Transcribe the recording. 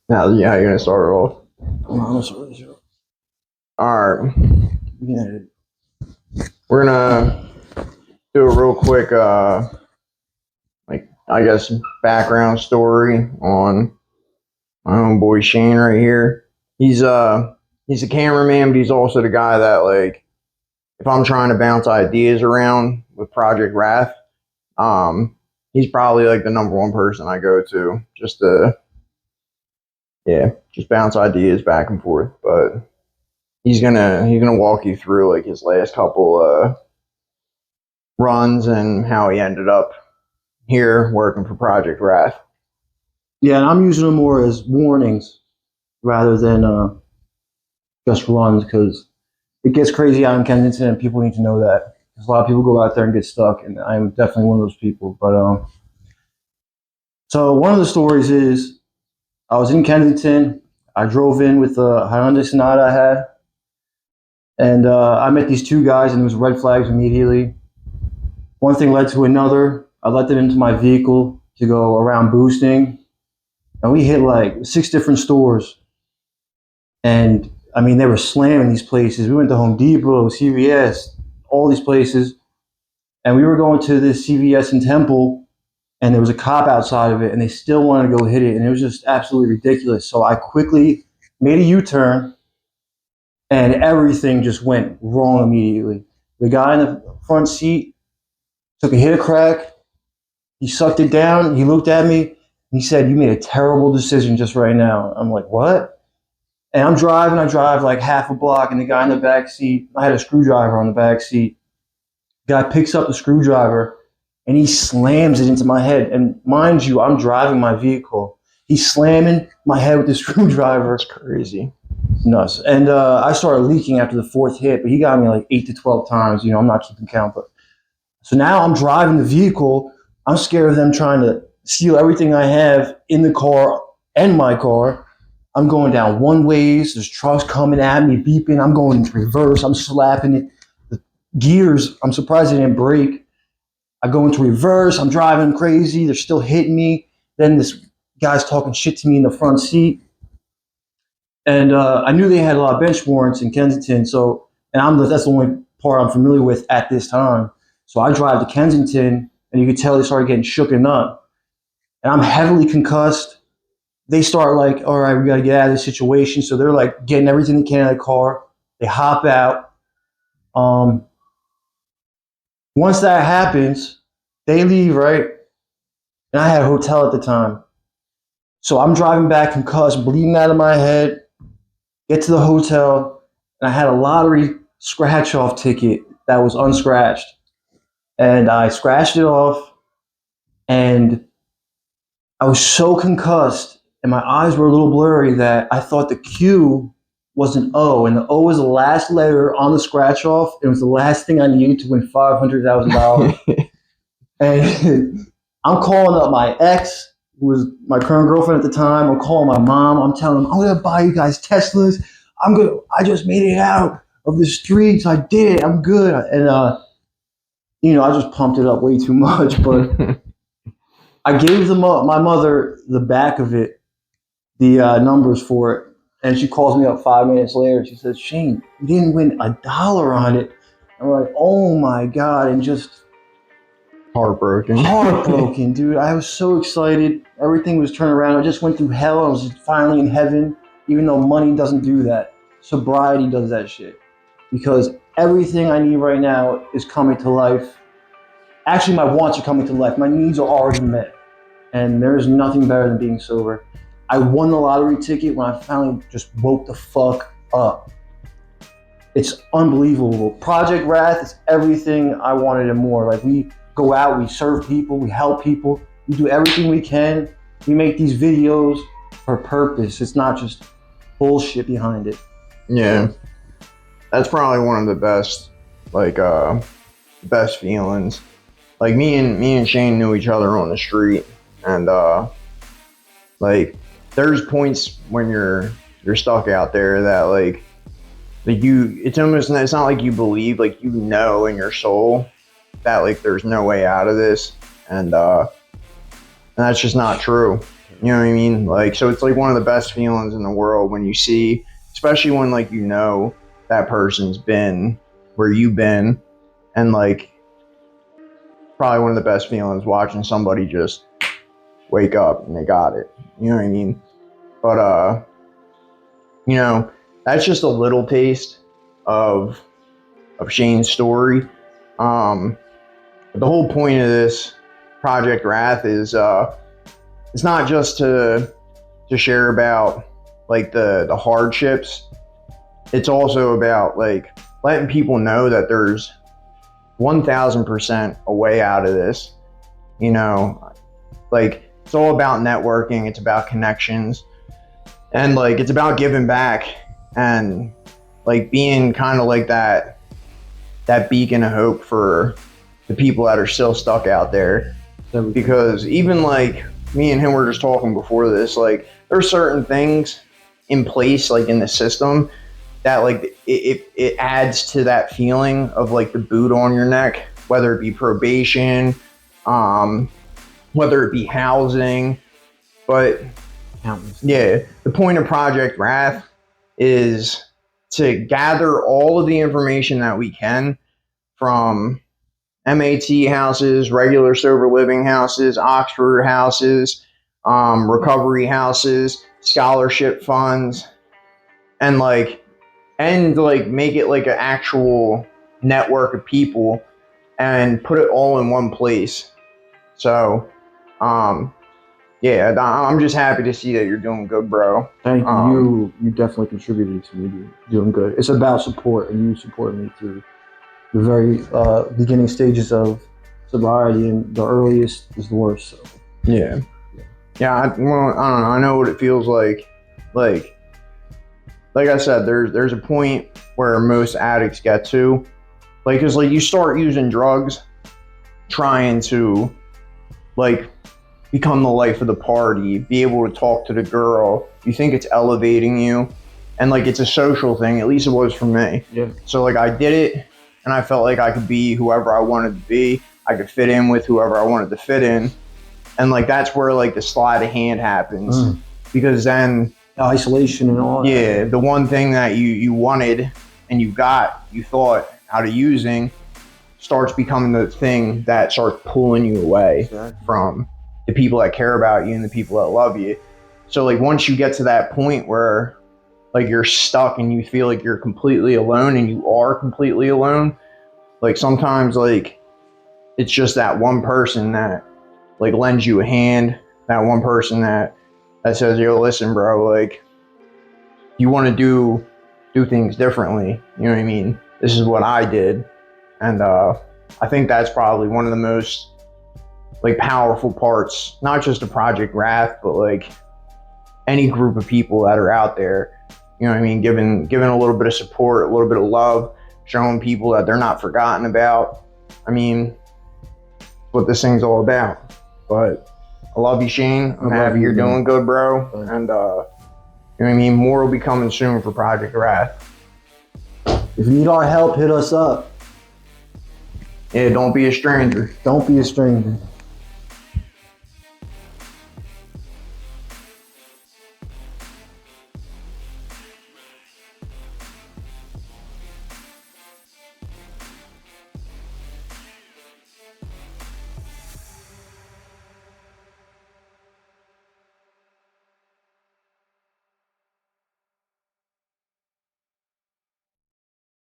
Now, yeah, you're gonna start it off. I'm sorry, sure. All right, Yeah. we're gonna do a real quick, like I guess, background story on my homeboy Shane right here. He's he's a cameraman, but he's also the guy that like if I'm trying to bounce ideas around with Project Wrath, um, he's probably like the number one person I go to just to just bounce ideas back and forth. But he's gonna walk you through like his last couple runs and how he ended up here working for Project Wrath. Yeah, and I'm using them more as warnings rather than just runs because it gets crazy out in Kensington, and people need to know that. 'Cause a lot of people go out there and get stuck, and I'm definitely one of those people. But so one of the stories is I was in Kensington. I drove in with a Hyundai Sonata I had, and I met these two guys, and there was red flags immediately. One thing led to another. I let them into my vehicle to go around boosting, and we hit like 6 different stores. And I mean, they were slamming these places. We went to Home Depot, CVS, all these places, and we were going to this CVS in Temple, and there was a cop outside of it, and they still wanted to go hit it, and it was just absolutely ridiculous. So I quickly made a U-turn, and everything just went wrong immediately. The guy in the front seat took a hit of crack. He sucked it down. He looked at me. He said, "You made a terrible decision just right now." I'm like, "What?" And I'm driving. I drive like half a block, and the guy in the back seat, I had a screwdriver on the back seat. The guy picks up the screwdriver and he slams it into my head. And mind you, I'm driving my vehicle. He's slamming my head with the screwdriver. It's crazy. Nuts. And I started leaking after the fourth hit, but he got me like 8 to 12 times. You know, I'm not keeping count. But so now I'm driving the vehicle. I'm scared of them trying to steal everything I have in the car and my car. I'm going down one ways. There's trucks coming at me, beeping. I'm going into reverse. I'm slapping it. The gears, I'm surprised they didn't break. I go into reverse. I'm driving crazy. They're still hitting me. Then this guy's talking shit to me in the front seat. And I knew they had a lot of bench warrants in Kensington. So, and that's the only part I'm familiar with at this time. So I drive to Kensington, and you could tell they started getting shooken up. And I'm heavily concussed. They start like, all right, we got to get out of this situation. So they're like getting everything they can out of the car. They hop out. Um, Once that happens, they leave, right? And I had a hotel at the time. So I'm driving back concussed, bleeding out of my head, get to the hotel, and I had a lottery scratch off ticket that was unscratched. And I scratched it off, and I was so concussed and my eyes were a little blurry that I thought the Q was an O, and the O was the last letter on the scratch off. It was the last thing I needed to win $500,000. And I'm calling up my ex, who was my current girlfriend at the time. I'm calling my mom. I'm telling them, I'm gonna buy you guys Teslas. I just made it out of the streets. I did it. I'm good. And I just pumped it up way too much. But I gave my mother the back of it, the numbers for it, and she calls me up 5 minutes later. She says, "Shane, you didn't win $1 on it." I'm like, "Oh my god!" And just Heartbroken. heartbroken, dude. I was so excited. Everything was turning around. I just went through hell. I was finally in heaven, even though money doesn't do that. Sobriety does that shit. Because everything I need right now is coming to life. Actually, my wants are coming to life. My needs are already met. And there's nothing better than being sober. I won the lottery ticket when I finally just woke the fuck up. It's unbelievable. Project Wrath is everything I wanted and more. Like, we go out, we serve people, we help people, we do everything we can. We make these videos for purpose. It's not just bullshit behind it. Yeah, that's probably one of the best, like, best feelings. Like me and Shane knew each other on the street, and like, there's points when you're stuck out there that like it's not like you believe, like, you know in your soul that like there's no way out of this, and that's just not true. You know what I mean? Like, so it's like one of the best feelings in the world when you see, especially when like you know that person's been where you've been, and like probably one of the best feelings watching somebody just wake up and they got it. You know what I mean? But you know, that's just a little taste of Shane's story. But the whole point of this Project Wrath is it's not just to share about like the hardships. It's also about like letting people know that there's 1000% a way out of this. You know, like it's all about networking, it's about connections, and like it's about giving back and like being kind of like that beacon of hope for the people that are still stuck out there. Because even like me and him were just talking before this, like there's certain things in place like in the system that like it adds to that feeling of like the boot on your neck, whether it be probation, whether it be housing. But yeah, the point of Project Wrath is to gather all of the information that we can from MAT houses, regular sober living houses, Oxford houses, recovery houses, scholarship funds, and like make it like an actual network of people and put it all in one place. So, yeah, I'm just happy to see that you're doing good, bro. Thank you. You definitely contributed to me doing good. It's about support, and you support me through the very beginning stages of sobriety, and the earliest is the worst. So. Yeah. Well, I don't know. I know what it feels like. Like I said, there's a point where most addicts get to, like, cause like you start using drugs, trying to, like, become the life of the party, be able to talk to the girl. You think it's elevating you, and like it's a social thing. At least it was for me. Yeah. So like I did it, and I felt like I could be whoever I wanted to be. I could fit in with whoever I wanted to fit in, and like that's where like the sleight of hand happens, because then isolation and all. Yeah, the one thing that you wanted and you thought out of using, starts becoming the thing that starts pulling you away from the people that care about you and the people that love you. So like once you get to that point where like you're stuck and you feel like you're completely alone, and you are completely alone, like sometimes like it's just that one person that like lends you a hand, that one person that says, yo, listen, bro, like you want to do things differently. You know what I mean? This is what I did. And I think that's probably one of the most like powerful parts, not just of Project Wrath, but like any group of people that are out there. You know what I mean? Giving a little bit of support, a little bit of love, showing people that they're not forgotten about. I mean, what this thing's all about. But I love you, Shane. I'm happy you're doing good, bro. And you know what I mean? More will be coming soon for Project Wrath. If you need our help, hit us up. Yeah, don't be a stranger. Don't be a stranger.